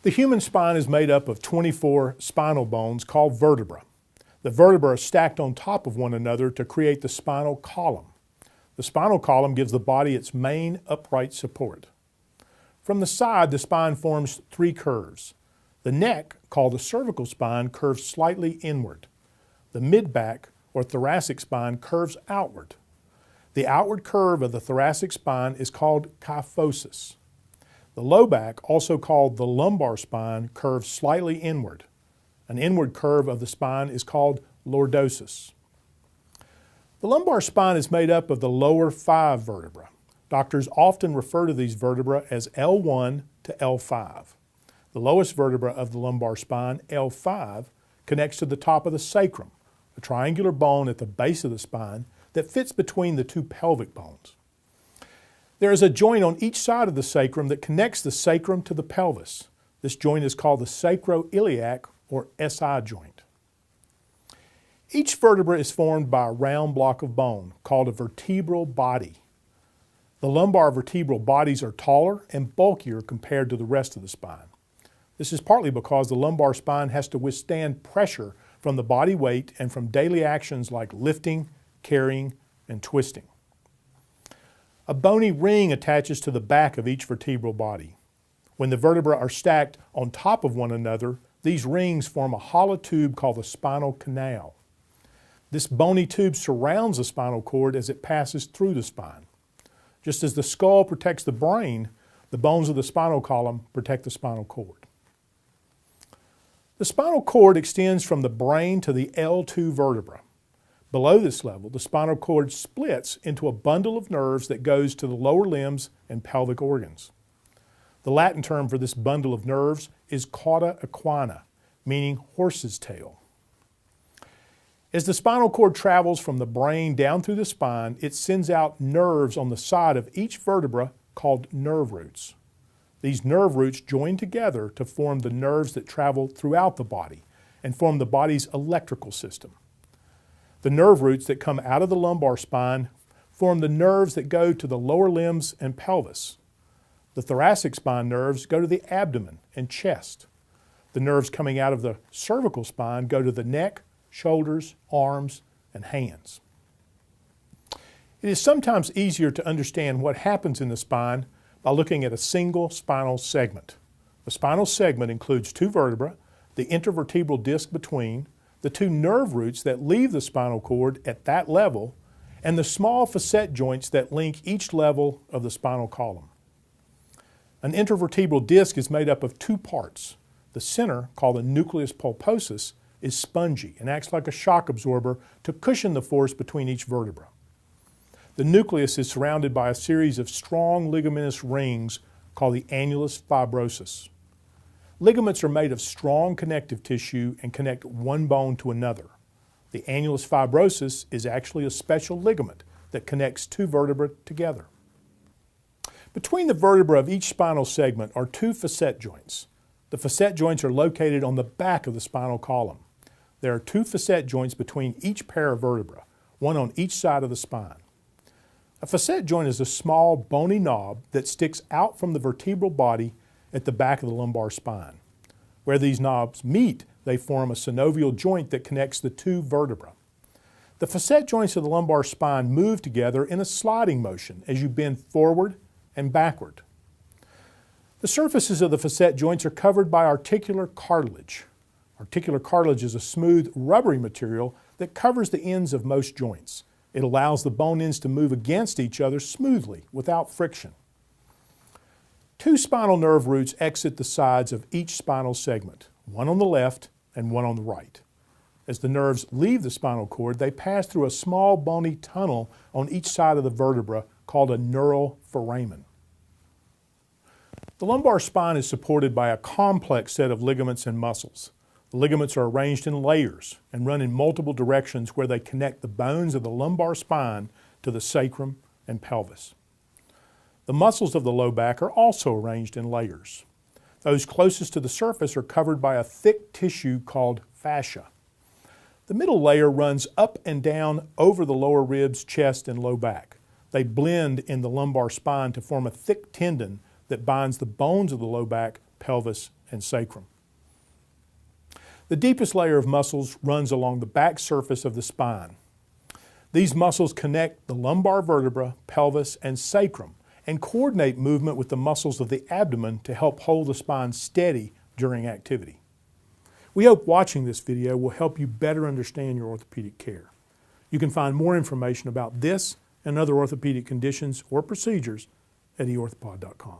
The human spine is made up of 24 spinal bones called vertebrae. The vertebrae are stacked on top of one another to create the spinal column. The spinal column gives the body its main upright support. From the side, the spine forms three curves. The neck, called the cervical spine, curves slightly inward. The mid-back, or thoracic spine, curves outward. The outward curve of the thoracic spine is called kyphosis. The low back, also called the lumbar spine, curves slightly inward. An inward curve of the spine is called lordosis. The lumbar spine is made up of the lower 5 vertebrae. Doctors often refer to these vertebrae as L1 to L5. The lowest vertebra of the lumbar spine, L5, connects to the top of the sacrum, a triangular bone at the base of the spine that fits between the two pelvic bones. There is a joint on each side of the sacrum that connects the sacrum to the pelvis. This joint is called the sacroiliac or SI joint. Each vertebra is formed by a round block of bone called a vertebral body. The lumbar vertebral bodies are taller and bulkier compared to the rest of the spine. This is partly because the lumbar spine has to withstand pressure from the body weight and from daily actions like lifting, carrying, and twisting. A bony ring attaches to the back of each vertebral body. When the vertebrae are stacked on top of one another, these rings form a hollow tube called the spinal canal. This bony tube surrounds the spinal cord as it passes through the spine. Just as the skull protects the brain, the bones of the spinal column protect the spinal cord. The spinal cord extends from the brain to the L2 vertebra. Below this level, the spinal cord splits into a bundle of nerves that goes to the lower limbs and pelvic organs. The Latin term for this bundle of nerves is cauda equina, meaning horse's tail. As the spinal cord travels from the brain down through the spine, it sends out nerves on the side of each vertebra called nerve roots. These nerve roots join together to form the nerves that travel throughout the body and form the body's electrical system. The nerve roots that come out of the lumbar spine form the nerves that go to the lower limbs and pelvis. The thoracic spine nerves go to the abdomen and chest. The nerves coming out of the cervical spine go to the neck, shoulders, arms, and hands. It is sometimes easier to understand what happens in the spine by looking at a single spinal segment. The spinal segment includes 2 vertebrae, the intervertebral disc between, the 2 nerve roots that leave the spinal cord at that level, and the small facet joints that link each level of the spinal column. An intervertebral disc is made up of 2 parts. The center, called the nucleus pulposus, is spongy and acts like a shock absorber to cushion the force between each vertebra. The nucleus is surrounded by a series of strong ligamentous rings called the annulus fibrosus. Ligaments are made of strong connective tissue and connect one bone to another. The annulus fibrosus is actually a special ligament that connects 2 vertebrae together. Between the vertebrae of each spinal segment are 2 facet joints. The facet joints are located on the back of the spinal column. There are 2 facet joints between each pair of vertebrae, one on each side of the spine. A facet joint is a small bony knob that sticks out from the vertebral body at the back of the lumbar spine. Where these knobs meet, they form a synovial joint that connects the 2 vertebrae. The facet joints of the lumbar spine move together in a sliding motion as you bend forward and backward. The surfaces of the facet joints are covered by articular cartilage. Articular cartilage is a smooth, rubbery material that covers the ends of most joints. It allows the bone ends to move against each other smoothly, without friction. 2 spinal nerve roots exit the sides of each spinal segment, one on the left and one on the right. As the nerves leave the spinal cord, they pass through a small bony tunnel on each side of the vertebra called a neural foramen. The lumbar spine is supported by a complex set of ligaments and muscles. The ligaments are arranged in layers and run in multiple directions where they connect the bones of the lumbar spine to the sacrum and pelvis. The muscles of the low back are also arranged in layers. Those closest to the surface are covered by a thick tissue called fascia. The middle layer runs up and down over the lower ribs, chest, and low back. They blend in the lumbar spine to form a thick tendon that binds the bones of the low back, pelvis, and sacrum. The deepest layer of muscles runs along the back surface of the spine. These muscles connect the lumbar vertebra, pelvis, and sacrum and coordinate movement with the muscles of the abdomen to help hold the spine steady during activity. We hope watching this video will help you better understand your orthopedic care. You can find more information about this and other orthopedic conditions or procedures at eorthopod.com.